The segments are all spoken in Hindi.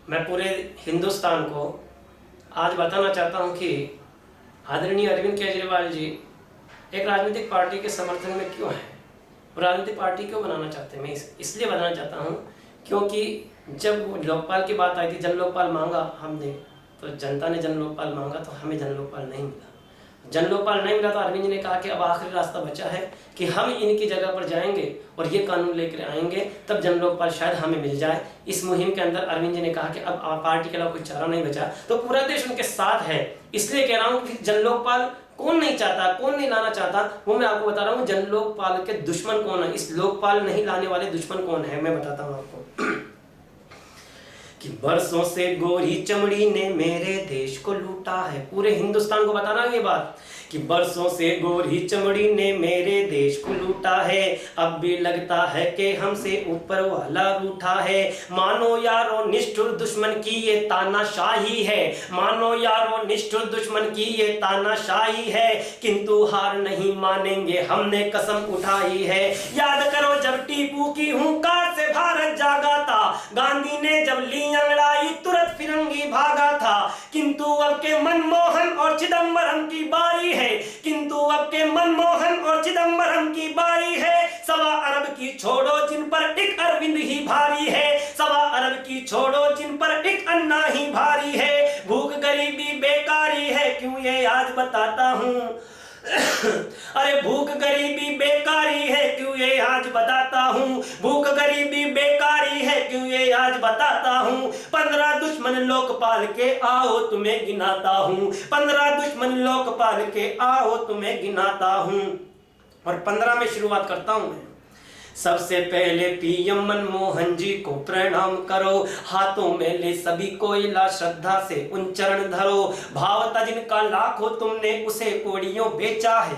मैं पूरे हिंदुस्तान को आज बताना चाहता हूं कि आदरणीय अरविंद केजरीवाल जी एक राजनीतिक पार्टी के समर्थन में क्यों हैं। राजनीतिक पार्टी क्यों बनाना चाहते हैं, मैं इसलिए बनाना चाहता हूं क्योंकि जब लोकपाल की बात आई थी, जन लोकपाल मांगा हमने, तो जनता ने जन लोकपाल मांगा तो हमें जन लोकपाल नहीं मिला। जन लोकपाल नहीं मिला तो अरविंद जी ने कहा कि अब आखिरी रास्ता बचा है कि हम इनकी जगह पर जाएंगे और ये कानून लेकर आएंगे, तब जन लोकपाल शायद हमें मिल जाए। इस मुहिम के अंदर अरविंद जी ने कहा कि अब पार्टी के अलावा कोई चारा नहीं बचा, तो पूरा देश उनके साथ है। इसलिए कह रहा हूँ कि जन लोकपाल कौन नहीं चाहता, कौन नहीं लाना चाहता, वो मैं आपको बता रहा हूँ। जन लोकपाल के दुश्मन कौन है, इस लोकपाल नहीं लाने वाले दुश्मन कौन है, मैं बताता हूँ आपको। कि बरसों से गोरी चमड़ी ने मेरे देश को लूटा है। पूरे हिंदुस्तान को बताना ये बात कि बरसों से गोरी चमड़ी ने मेरे देश को लूटा है। अब भी लगता है कि हमसे ऊपर वाला रूठा है। मानो यारो निष्ठुर दुश्मन की ये तानाशाही है, मानो यारो निष्ठुर दुश्मन की ये तानाशाही है, किंतु हार नहीं मानेंगे, हमने कसम उठाई है। याद करो जब टीपू की हुंकार से भारत जागा था, गांधी ने जब ली अंगड़ाई तुरंत फिरंगी भागा था। किंतु अब के मनमोहन और चिदंबरम की बारी है, किंतु अब के मनमोहन और चिदंबरम की बारी है। 1.25 अरब की छोड़ो जिन पर एक अरविंद ही भारी है, 1.25 अरब की छोड़ो जिन पर एक अन्ना ही भारी है। भूख गरीबी बेकारी है क्यों ये आज बताता हूँ अरे भूख गरीबी बेकारी है क्यों ये आज बताता हूँ, भूख गरीबी बेकारी है क्यों ये आज बताता हूँ। 15 दुश्मन लोकपाल के आओ तुम्हें गिनाता हूँ, 15 दुश्मन लोकपाल के आओ तुम्हें गिनाता हूँ। और 15 में शुरुआत करता हूँ मैं। सबसे पहले पीएम मनमोहन जी को प्रणाम करो, हाथों में ले सभी कोयला श्रद्धा से उन चरण धरो। भाव था जिनका लाखों तुमने उसे कोड़ियों बेचा है,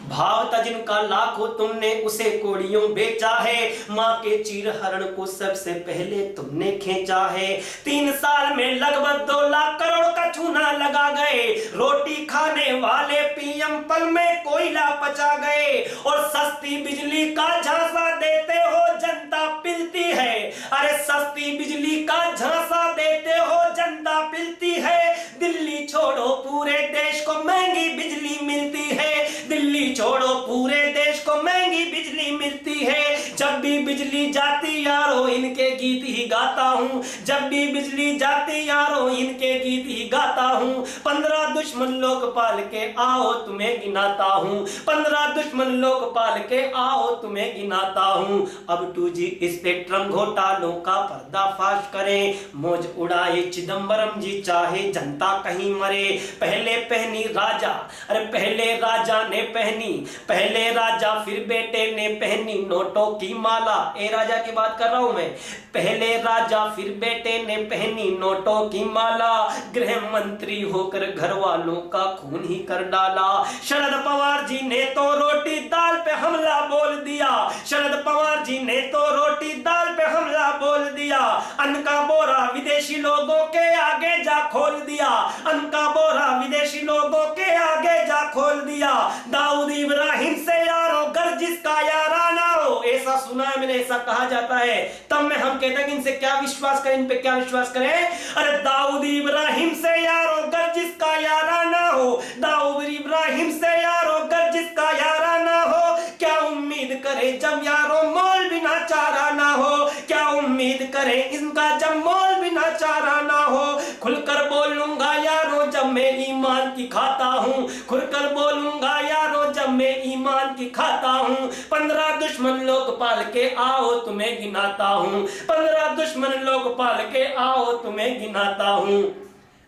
भाव था जिनका लाखों तुमने उसे कोड़ियों बेचा है। माँ के चीर हरण को सबसे पहले तुमने खींचा है। 3 साल में लगभग 2 लाख करोड़ का चूना लगा गए। रोटी खाने वाले पीएम पल में कोयला पचा गए। और सस्ती बिजली का झांसा देते हो जनता पिलती है, अरे सस्ती बिजली का झांसा देते हो जनता पिलती है। दिल्ली छोड़ो पूरे देश को महंगी बिजली मिलती है, दिल्ली छोड़ो पूरे देश को महंगी बिजली मिलती है। जब भी बिजली जाती यारो इनके गीत ही गाता हूँ, जब भी बिजली जाती यारो इनके गीत ही गाता हूँ। 15 दुश्मन लोकपाल के आओ तुम्हें गिनाता हूँ, 15 दुश्मन लोकपाल के आओ तुम्हें गिनाता हूँ। अब 2G स्पेक्ट्रम घोटालों का पर्दाफाश करें, मौज उड़ाए चिदंबरम जी चाहे जनता कहीं मरे। पहले पहनी राजा, अरे पहले राजा ने पहनी, पहले राजा फिर बेटे ने पहनी नोटों की माला। ए राजा की बात कर रहा हूं मैं। पहले राजा फिर बेटे ने पहनी नोटों की माला। गृह मंत्री होकर घर वालों का खून ही कर डाला। शरद पवार जी ने तो रोटी दाल पे हमला बोल दिया, शरद पवार जी ने तो रोटी दाल पे हमला बोल दिया। अन्न का बोरा विदेशी लोगों के आगे जा खोल दिया, अन्न का बोरा विदेशी लोगों के आगे जा खोल दिया। दाऊद इब्राहिम से यारो गर जिसका याराना हो, ऐसा सुना है मैंने, ऐसा कहा जाता है। तब में हम कहते हैं कि इनसे क्या विश्वास करें, इन पे क्या विश्वास करें। अरे दाऊद इब्राहिम से यारो गर जिसका याराना हो, दाऊद इब्राहिम से यारो गर जिसका याराना हो। क्या उम्मीद करे जब यारो मोल बिना चारा ना हो, क्या उम्मीद करे इनका जब मोल बिना चारा ना हो। खुलकर बोलूंगा यारो जब मैं ईमान की खाता हूँ, खुलकर बोलूंगा यारो जब मैं ईमान की खाता हूँ। 15 दुश्मन लोकपाल के आओ तुम्हें गिनाता हूँ, 15 दुश्मन लोकपाल के आओ तुम्हें गिनाता हूँ।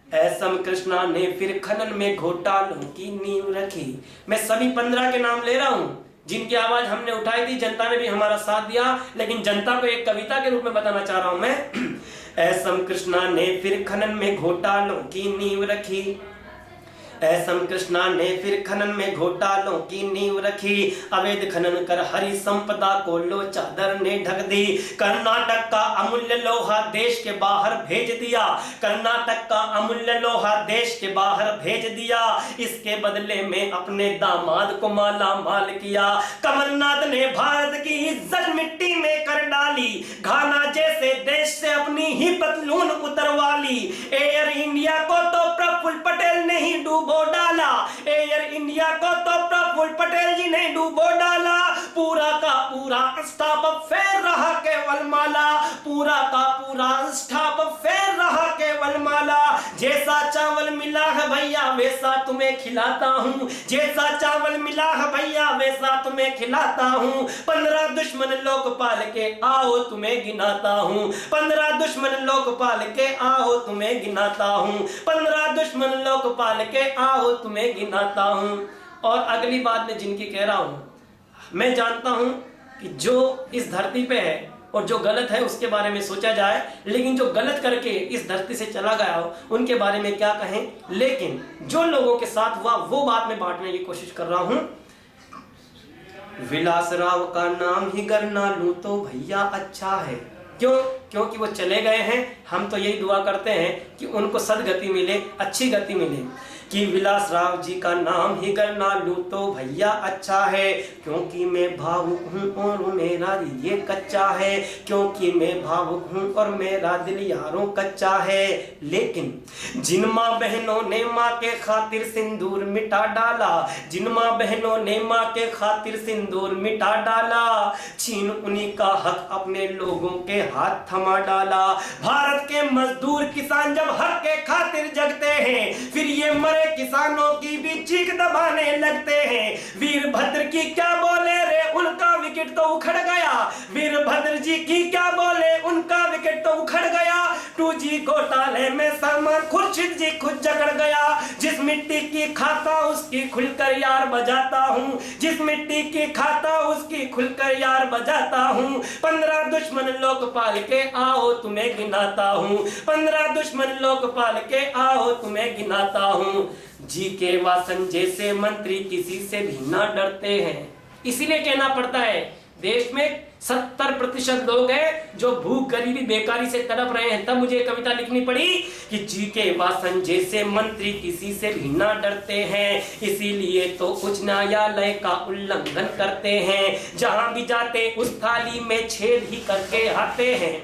एसएम कृष्णा ने फिर खनन में घोटालों की नींव रखी। मैं सभी 15 के नाम ले रहा हूँ जिनकी आवाज हमने उठाई थी, जनता ने भी हमारा साथ दिया, लेकिन जनता को एक कविता के रूप में बताना चाह रहा हूं मैं। एसएम कृष्णा ने फिर खनन में घोटालों की नींव रखी, एसएम कृष्णा ने फिर खनन में घोटालों की नींव रखी। अवैध खनन कर हरी संपदा को लो चादर ने ढक दी। कर्नाटक का अमूल्य लोहा देश के बाहर भेज दिया, कर्नाटक का अमूल्य लोहा देश के बाहर भेज दिया। इसके बदले में अपने दामाद को माला माल किया। कमलनाथ ने भारत की इज्जत मिट्टी में कर डाली। घाना जैसे देश से अपनी ही पतलून निराली। एयर इंडिया को तो प्रफुल्ल पटेल ने ही डूबो डाला, एयर इंडिया को तो प्रफुल्ल पटेल जी ने डूबो डाला। पूरा का पूरा स्टाफ फेर रहा केवल माला, पूरा का पूरा स्टाफ फेर रहा केवल माला। जैसा चावल मिला है भैया वैसा तुम्हें खिलाता हूँ, जैसा चावल मिला है भैया वैसा तुम्हें खिलाता हूँ। 15 दुश्मन लोकपाल के आओ तुम्हें गिनाता हूँ, 15 दुश्मन लोकपाल के आओ तुम्हें गिनाता हूँ, 15 दुश्मन लोकपाल के आओ तुम्हें गिनाता हूँ। और अगली बात मैं जिनकी कह रहा हूँ, मैं जानता हूँ कि जो इस धरती पे है और जो गलत है उसके बारे में सोचा जाए, लेकिन जो गलत करके इस धरती से चला गया हो उनके बारे में क्या कहें। लेकिन जो लोगों के साथ हुआ वो बात मैं बांटने की कोशिश कर रहा हूँ। विलासराव का नाम ही गर ना लूं तो भैया अच्छा है। क्यों? क्योंकि वो चले गए हैं। हम तो यही दुआ करते हैं कि उनको सदगति मिले, अच्छी गति मिले। कि विलासराव जी का नाम ही गर ना लूं तो भैया अच्छा है, क्योंकि मैं भावुक हूँ और मेरा ये कच्चा है, क्योंकि मैं भावुक हूँ और मेरा दिल यारों कच्चा है। लेकिन जिन माँ बहनों ने माँ के खातिर सिंदूर मिटा डाला, जिन माँ बहनों ने माँ के खातिर सिंदूर मिटा डाला, छीन उन्हीं का हक अपने लोगों के हाथ थमा डाला। भारत के मजदूर किसान जब हक के खातिर जगते हैं, फिर ये मरे किसानों की भी चीख दबाने लगते हैं। वीरभद्र की क्या बोले रे, उनका विकेट तो उखड़ गया, वीरभद्र जी की क्या बोले, उनका विकेट तो उखड़ गया। 2G घोटाले में सलमान खुर्शीद जी खुद जकड़ गया। जिस मिट्टी की खाता उसकी खुलकर यार बजाता हूँ, जिस मिट्टी की खाता उसकी खुलकर यार बजाता हूँ। 15 दुश्मन लोकपाल के आओ तुम्हें गिनाता हूँ, 15 दुश्मन लोकपाल के आओ तुम्हें गिनाता हूँ। GK वासन जैसे मंत्री किसी से भी ना डरते हैं, इसीलिए कहना पड़ता है देश में 70% लोग हैं जो भूख गरीबी बेकारी से तड़प रहे हैं। तब मुझे कविता लिखनी पड़ी कि GK वासन जैसे मंत्री किसी से भी ना डरते हैं, इसीलिए तो उच्च न्यायालय का उल्लंघन करते हैं। जहां भी जाते उस थाली में छेद ही करके आते हैं,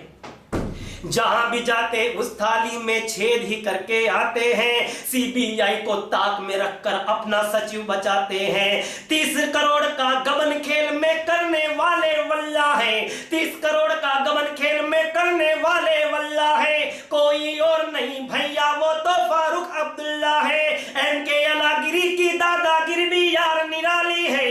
जहां भी जाते उस थाली में छेद ही करके आते हैं। CBI को ताक में रखकर अपना सचिव बचाते हैं। 30 करोड़ का गबन खेल में करने वाले वल्ला है, 30 करोड़ का गबन खेल में करने वाले वल्ला है। कोई और नहीं भैया वो तो फारूक अब्दुल्ला है। MK अलागिरी की दादागिरी भी यार निराली है,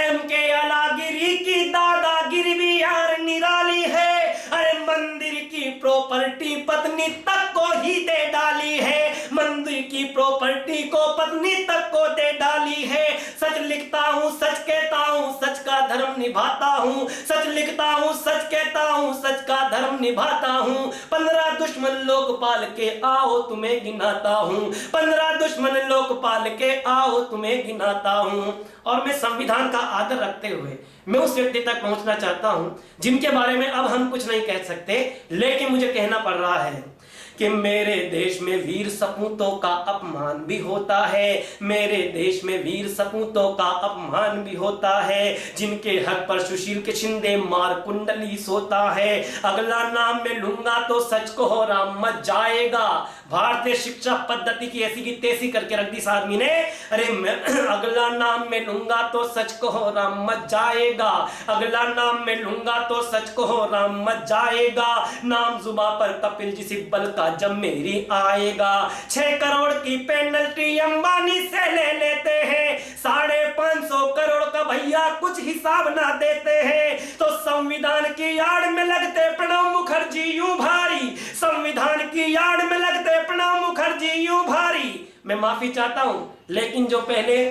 MK अलागिरी की दादागिरी भी यार निराली है। अरे मंदिर की प्रॉपर्टी पत्नी तक को ही दे डाली है, मंदिर की प्रॉपर्टी को पत्नी तक को दे डाली है। सच लिखता हूँ सच कहता हूँ सच का धर्म निभाता हूँ, सच लिखता हूँ सच कहता हूँ सच का धर्म निभाता हूँ। 15 दुश्मन लोकपाल के आओ तुम्हें गिनाता हूँ, 15 दुश्मन लोकपाल के आओ तुम्हें गिनाता हूँ। और मैं संविधान का आदर रखते हुए मैं उस व्यक्ति तक पहुंचना चाहता हूं जिनके बारे में अब हम कुछ नहीं कह सकते, लेकिन मुझे कहना पड़ रहा है कि मेरे देश में वीर सपूतों का अपमान भी होता है, मेरे देश में वीर सपूतों का अपमान भी होता है। जिनके हक पर सुशील के शिंदे मार कुंडली सोता है। अगला नाम में लूंगा तो सच को हो राम मच जाएगा। भारतीय शिक्षा पद्धति की ऐसी की तैसी करके रख दी इस आदमी ने। अरे मैं अगला नाम में लूंगा तो सच को हो राम मच जाएगा, अगला नाम में लूंगा तो सच को हो राम मच जाएगा। नाम जुबा पर कपिल जी सिब्बल का जब मेरी आएगा। 6 करोड़ की पेनल्टी अंबानी से ले लेते हैं, 550 करोड़ का भैया कुछ हिसाब ना देते हैं। तो संविधान की आड़ में लगते प्रणब मुखर्जी यूं भारी, संविधान की आड़ में लगते प्रणब मुखर्जी यूं भारी। मैं माफी चाहता हूं, लेकिन जो पहले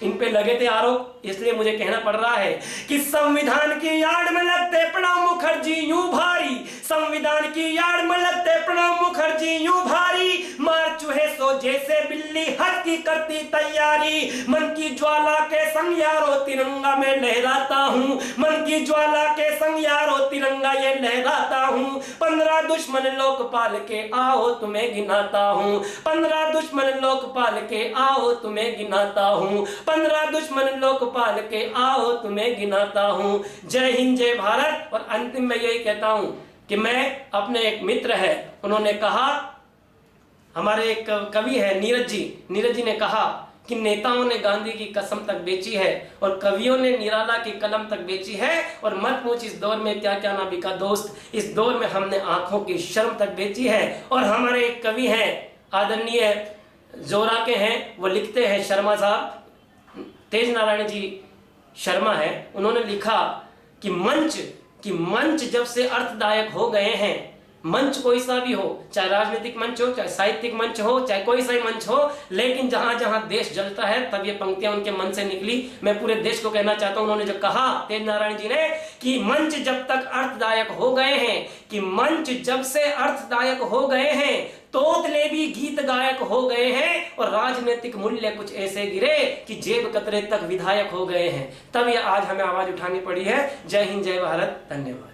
इन पे लगे थे आरोप, इसलिए मुझे कहना पड़ रहा है कि संविधान की आड़ में लगते प्रणब मुखर्जी यूं भारी, संविधान की आड़ में लगते प्रणब मुखर्जी यूं भारी। मार चूहे सो जैसे बिल्ली हद की करती तैयारी। मन की ज्वाला के संग यारो तिरंगा में लहराता हूँ, मन की ज्वाला के संग यारो तिरंगा ये लहराता हूँ। 15 दुश्मन लोकपाल के आओ तुम्हें गिनाता हूँ, 15 दुश्मन लोकपाल के आओ तुम्हें गिनाता हूँ, 15 दुश्मन लोकपाल के आओ तुम्हें गिनाता हूँ। जय हिंद जय भारत। और अंतिम में यही कहता हूँ कि मैं अपने एक मित्र है, उन्होंने कहा हमारे एक कवि है नीरज जी ने कहा कि नेताओं ने गांधी की कसम तक बेची है और कवियों ने निराला की कलम तक बेची है, और मत पूछ इस दौर में क्या क्या ना बिका दोस्त, इस दौर में हमने आंखों की शर्म तक बेची है। और हमारे एक कवि हैं आदरणीय जोरा के हैं, वो लिखते हैं, शर्मा साहब, तेज नारायण जी शर्मा है, उन्होंने लिखा कि मंच जब से अर्थदायक हो गए हैं, मंच कोई सा भी हो, चाहे राजनीतिक मंच हो, चाहे साहित्यिक मंच हो, चाहे कोई सा ही मंच हो, लेकिन जहां जहां देश जलता है तब ये पंक्तियां उनके मन से निकली। मैं पूरे देश को कहना चाहता हूं, उन्होंने जो कहा तेज नारायण जी ने कि मंच जब तक अर्थदायक हो गए हैं, कि मंच जब से अर्थदायक हो गए हैं, तोतले भी गीत गायक हो गए हैं, और राजनीतिक मूल्य कुछ ऐसे गिरे कि जेब कतरे तक विधायक हो गए हैं। तब ये आज हमें आवाज उठानी पड़ी है। जय हिंद, जय भारत, धन्यवाद।